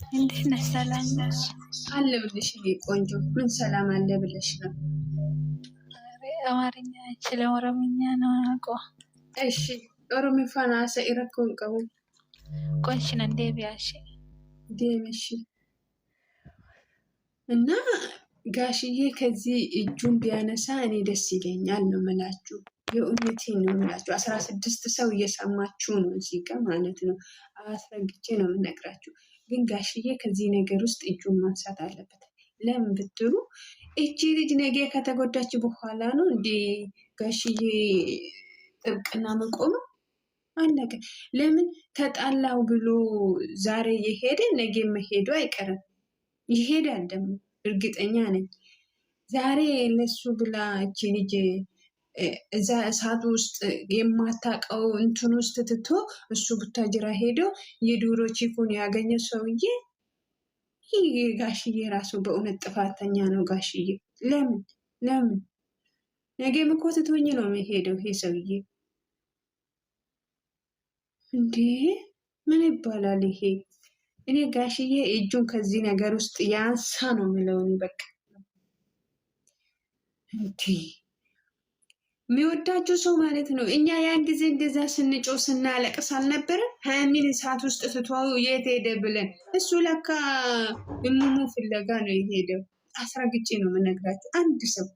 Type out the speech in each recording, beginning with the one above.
እንዴት ነሽ? ሰላም ነሽ? አለ ብለሽ ቆንጆ ምን ሰላም አለ ብለሽ ነው? አማርኛ አይችልም ኦሮምኛ ነው አውቀው። እሺ ኦሮሚ ፋናሰ ኢረኮን ቀቡ ቆንሽን እንዴ ቢያሽ ደምሽ እና ጋሽዬ ከዚህ እጁን ቢያነሳ እኔ ደስ ይለኛል ነው የምላችሁ። የእውነቴን ነው የምላችሁ። 16 ሰው እየሰማችሁ ነው እዚህ ጋር ማለት ነው። አስረግጬ ነው የምነግራችሁ። ግን ጋሽዬ ከዚህ ነገር ውስጥ እጁን ማንሳት አለበት። ለምን ብትሉ እቺ ልጅ ነገ ከተጎዳች በኋላ ነው እንዴ ጋሽዬ ጥብቅና መቆሙ? አለቀ። ለምን ተጣላው ብሎ ዛሬ የሄደ ነገ መሄዱ አይቀርም። ይሄዳል ደግሞ እርግጠኛ ነኝ። ዛሬ ለሱ ብላ እቺ ልጅ እዛ እሳት ውስጥ የማታውቀው እንትን ውስጥ ትቶ እሱ ቡታጅራ ሄዶ የዱሮ ቺኩን ያገኘ ሰውዬ ይህ ጋሽዬ ራሱ በእውነት ጥፋተኛ ነው። ጋሽዬ ለምን ነገም እኮ ትቶኝ ነው የሚሄደው ይሄ ሰውዬ። እንዴ ምን ይባላል ይሄ? እኔ ጋሽዬ እጁን ከዚህ ነገር ውስጥ ያንሳ ነው የሚለውን በቃ እንዴ የሚወዳችሁ ሰው ማለት ነው። እኛ ያን ጊዜ እንደዛ ስንጮ ስናለቅስ አልነበረም? ሀያሚን እሳት ውስጥ ትቷው የት ሄደ ብለን። እሱ ለካ እሙሙ ፍለጋ ነው የሄደው። አስረግጬ ነው የምነግራችሁ። አንድ ሰው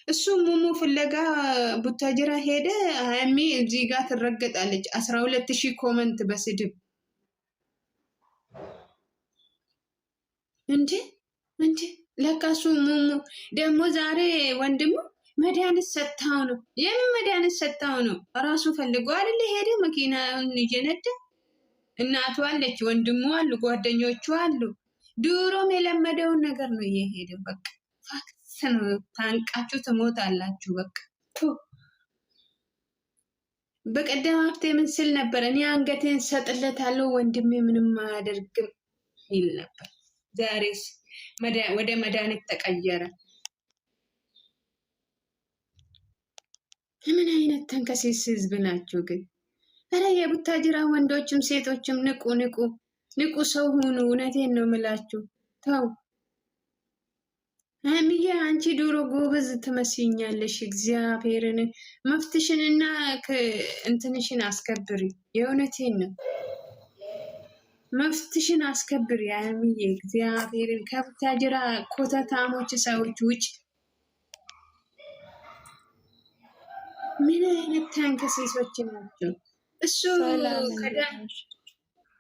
እሱ ሙሙ ፍለጋ ቡታጅራ ሄደ። ሀያሚ እዚህ ጋር ትረገጣለች። 12,000 ኮመንት በስድብ እንጂ ለካሱ ሙሙ ደግሞ ዛሬ ወንድሙ መድኃኒት ሰጥታው ነው። የምን መድኃኒት ሰጥታው ነው? ራሱ ፈልጎ አይደለ ሄደ። መኪናውን እየነዳ እናቱ አለች፣ ወንድሙ አሉ፣ ጓደኞቹ አሉ። ድሮም የለመደውን ነገር ነው እየሄደው። በቃ ፋክስ ነው። ታንቃችሁ ትሞታላችሁ። በቃ በቀደም ሀብቴ ምን ስል ነበር? እኔ አንገቴን ሰጥለታለሁ ወንድሜ ምንም አያደርግም ይል ነበር። ዛሬስ ወደ መድኃኒት ተቀየረ። ምን አይነት ተንከሲስ ህዝብ ናቸው ግን! ኧረ የቡታጅራ ወንዶችም ሴቶችም ንቁ ሰው ሁኑ። እውነቴን ነው የምላችሁ። ተው ሀይሚዬ፣ አንቺ ድሮ ጎበዝ ትመስኛለሽ። እግዚአብሔርን መፍትሽንና እንትንሽን አስከብሪ። የእውነቴን ነው መፍትሽን አስከብር ያሚዬ። እግዚአብሔርን ከቡታጅራ ኮተታሞች ሰዎች ውጭ ምን አይነት ተንከሴሶች ናቸው? እሱ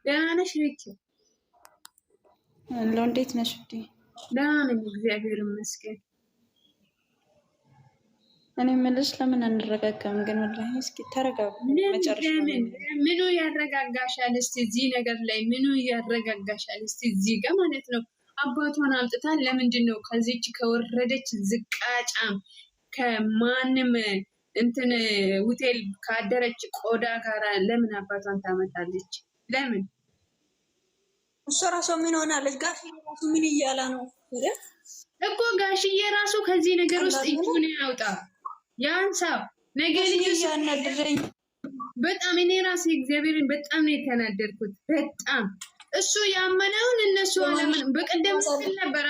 ደህና ነሽ ልጅ? አሎ እንዴት ነሽ? ደህና ነኝ እግዚአብሔር ይመስገን። እኔ የምልሽ ለምን አንረጋጋም ግን? ወላሂ እስኪ ተረጋጉ። መጨረሻ ምኑ ያረጋጋሻል? እስቲ እዚህ ነገር ላይ ምኑ ያረጋጋሻል? እስቲ እዚህ ጋር ማለት ነው አባቷን አምጥታን ለምንድን ነው ከዚች ከወረደች ዝቃጫም ከማንም እንትን ሆቴል ካደረች ቆዳ ጋራ ለምን አባቷን ታመጣለች? ለምን እሱ ራሱ ምን ሆናለች? ጋሽዬ ራሱ ምን እያላ ነው እኮ? ጋሽዬ ራሱ ከዚህ ነገር ውስጥ እጁን ያውጣ ያንሳ። ነገ ልጅ ያናደረኝ በጣም እኔ ራሴ እግዚአብሔርን በጣም ነው የተናደድኩት። በጣም እሱ ያመነውን እነሱ አለምን። በቀደም ስል ነበር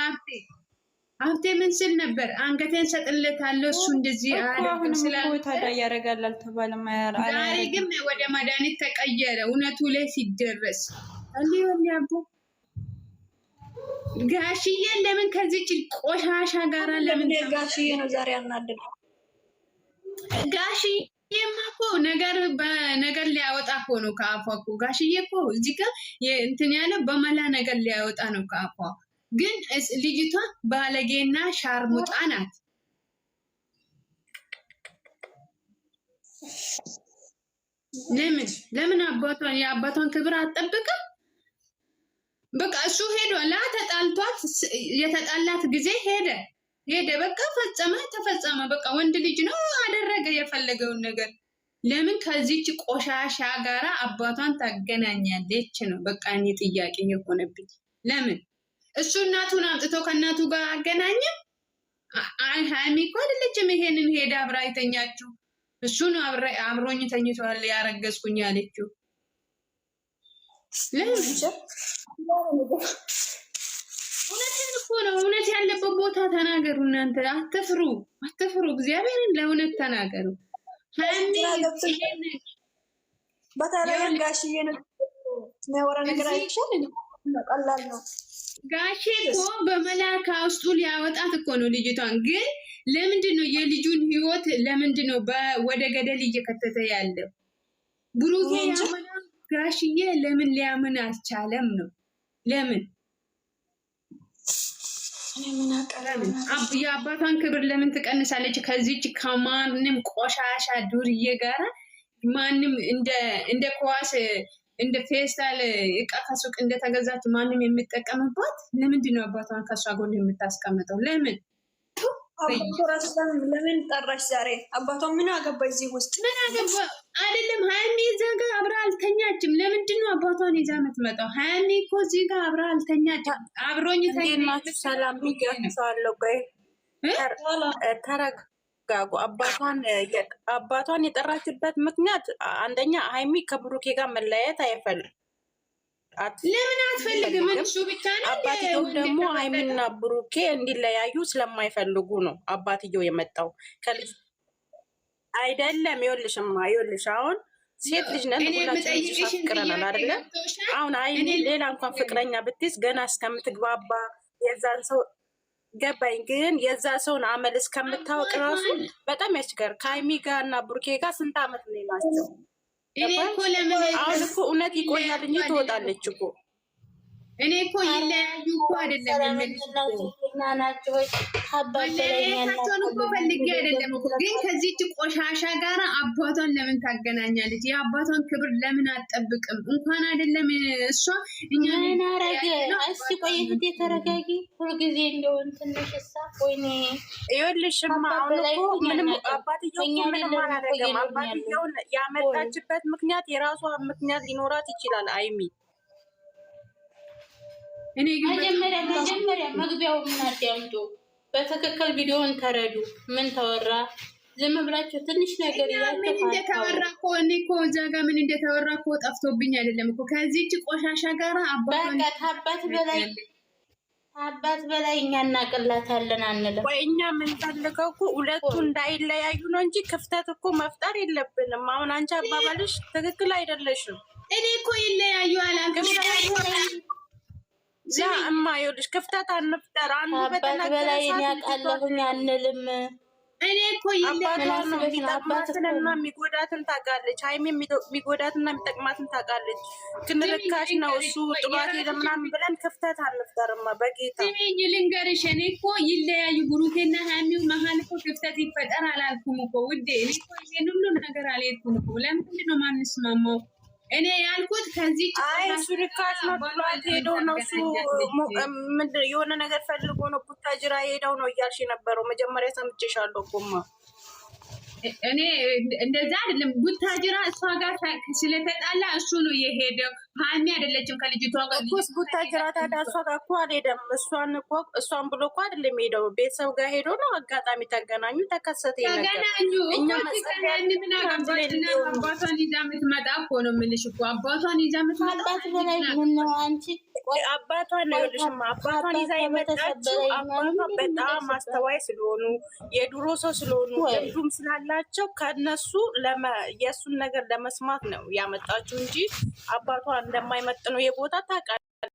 ሀብቴ ምን ስል ነበር? አንገቴን ሰጥለታለሁ እሱ እንደዚህ አያደርግም ስላለ ታዲያ ያደርጋል አልተባለም። ዛሬ ግን ወደ መድኃኒት ተቀየረ። እውነቱ ላይ ሲደረስ አቦ ጋሽዬን ለምን ከዚች ቆሻሻ ጋራ ለምን ጋሽዬ ነው ዛሬ ያናደደው? ጋሽዬማ እኮ በነገር ሊያወጣ እኮ ነው ከአፏ እኮ። ጋሽዬ እኮ እዚህ ጋር እንትን ያለ በመላ ነገር ሊያወጣ ነው ከአፏ። ግን ልጅቷ ባለጌና ሻርሙጣ ናት። ለምን የአባቷን ክብር አትጠብቅም? በቃ እሱ ሄዷል። ተጣልቷት የተጣላት ጊዜ ሄደ በቃ ተፈጸመ። በቃ ወንድ ልጅ ነው አደረገ የፈለገውን ነገር። ለምን ከዚች ቆሻሻ ጋራ አባቷን ታገናኛለች ነው በቃ እኔ ጥያቄ የሆነብኝ። ለምን እሱ እናቱን አምጥቶ ከእናቱ ጋር አገናኘም? ሀይሚ እኮ አይደለችም ይሄንን ሄዳ አብራ የተኛችው። እሱ ነው አብሮኝ ተኝቷል ያረገዝኩኝ አለችው። እውነትን እኮ ነው። እውነት ያለበት ቦታ ተናገሩ እናንተ። አትፍሩ፣ አትፍሩ። እግዚአብሔርን ለእውነት ተናገሩ። በተለይ ጋሽዬ ነው የሚያወራ ነገር አይቻል። ቀላል ነው። ጋሼ እኮ በመላካ ውስጡ ሊያወጣት እኮ ነው ልጅቷን። ግን ለምንድን ነው የልጁን ህይወት ለምንድን ነው ወደ ገደል እየከተተ ያለው? ብሩኬ ያመና ጋሽዬ ለምን ሊያምን አልቻለም ነው? ለምን የአባቷን ክብር ለምን ትቀንሳለች? ከዚች ከማንም ቆሻሻ ዱርዬ ጋራ ማንም እንደ ኳስ እንደ ፌስታል እቃ ከሱቅ እንደተገዛች ማንም የሚጠቀምባት ለምንድን ነው አባቷን ከሷ ጎን የምታስቀምጠው? ለምን ለምን ጠራሽ ዛሬ? አባቷ ምን አገባ እዚህ ውስጥ? ምን አገባ አይደለም። ሀያሚ እዛ ጋር አብራ አልተኛችም። ለምንድን ነው አባቷን ይዛ የምትመጣው? ሀያሚ እኮ እዚህ ጋር አብራ አልተኛችም። አብሮኝ ተኛችሁ። ሰላም ይገኛለሁ። ቆይ ተረጋጉ። አባቷን የጠራችበት ምክንያት አንደኛ ሀይሚ ከብሩኬ ጋር መለያየት አይፈልግም። ለምን አትፈልግም? እሱ ብቻ ነው። አባትየው ደግሞ ሀይሚና ብሩኬ እንዲለያዩ ስለማይፈልጉ ነው አባትየው የመጣው ከልጅ አይደለም። ይኸውልሽ አሁን ሴት ልጅ ነን፣ ሁላችንም ፍቅረናል አይደለ? አሁን ሀይሚ ሌላ እንኳን ፍቅረኛ ብትይዝ ገና እስከምትግባባ የዛን ሰው ገባኝ፣ ግን የዛ ሰውን አመል እስከምታወቅ ራሱ በጣም ያስቸግራል። ከሀይሚ ጋር እና ብሩኬ ጋር ስንት አመት ነው ናቸው? አሁን እኮ እውነት ይቆያል እንጂ ትወጣለች እኮ። እኔ እኮ ይለያዩ እኮ አይደለም መለያየታቸውን እኮ ፈልጌ አይደለም እኮ። ግን ከዚች ቆሻሻ ጋር አባቷን ለምን ታገናኛለች? የአባቷን ክብር ለምን አትጠብቅም? እንኳን አይደለም እሷ ምን አረገ? እስቲ ቆይ እህቴ ተረጋጊ። ሁልጊዜ እንደውን ትንሽ እሳ ወይኔ ይኸውልሽማ አሁን እኮ ምንም አባትየው ምንም አላደረገም። አባትየውን ያመጣችበት ምክንያት የራሷ ምክንያት ሊኖራት ይችላል አይሚ። እኔ ግን መጀመሪያ መግቢያው ምን አዳምጡ፣ በትክክል ቪዲዮውን ተረዱ። ምን ተወራ? ዝም ብላችሁ ትንሽ ነገር ምን እንደተወራ እኮ እኔ እኮ እዛ ጋር ምን እንደተወራ እኮ ጠፍቶብኝ አይደለም እኮ። ከዚህች ቆሻሻ ጋር አባት በላይ እኛ እናቅላታለን አንልም ወይ? እኛ የምንፈልገው እኮ ሁለቱ እንዳይለያዩ ነው እንጂ ክፍተት እኮ መፍጠር የለብንም። አሁን አንቺ አባባልሽ ትክክል አይደለሽም። እኔ እኮ ይለያዩ አላልኩም። እማ ይኸውልሽ ክፍተት አንፍጠር። አንዱ በላይ እኔ አውቃለሁኝ አንልም። እኔ እኮ አባቷን ነው የሚጠቅማትንና የሚጎዳትን ታውቃለች። ሀይሚ የሚጎዳትና የሚጠቅማትን ታውቃለች። ግን ርካሽ ነው እሱ ጥሏት ሄደ ምናምን ብለን ክፍተት አንፍጠርማ በጌታ ስሜኝ ልንገርሽ። እኔ እኮ ይለያዩ ብሩኬና ሀይሚው መሀል እኮ ክፍተት ይፈጠር አላልኩም እኮ ውዴ። እኔ እኮ ይሄን ሁሉ ነገር አልሄድኩም እኮ። ለምንድን ነው ማንስማማው? እኔ ያልኩት ከዚህ እሱ ርካሽ ነው ብሏት ሄደው ነው እሱ የሆነ ነገር ፈልጎ ነው ቡታጅራ ሄደው ነው እያልሽ የነበረው። መጀመሪያ ሰምቼሻለሁ እኮማ። እኔ እንደዛ አይደለም። ቡታጅራ እሷ ጋር ስለተጣላ እሱ ነው የሄደው። ሀይሚ አይደለችም ከልጅቷ ጋር እኮስ ቡታጅራ። ታዲያ እሷ ጋር እኮ አልሄደም። እሷን ብሎ እኮ አይደለም ሄደው፣ ቤተሰብ ጋር ሄዶ ነው። አጋጣሚ ተገናኙ፣ ተከሰተ ተገናኙ። ምን አገባችና አባቷን ይዛ የምትመጣ እኮ ነው የምልሽ እኮ። አባቷን ይዛ የምትመጣ አባት በላይ ምን ነው አንቺ? አባቷን ነው ይልሽማ። አባቷን ይዛ የመጣችው አባቷ በጣም አስተዋይ ስለሆኑ የድሮ ሰው ስለሆኑ ልምዱም ስላላቸው ከነሱ የእሱን ነገር ለመስማት ነው ያመጣችው እንጂ አባቷ እንደማይመጥነው የቦታ ታውቃለች።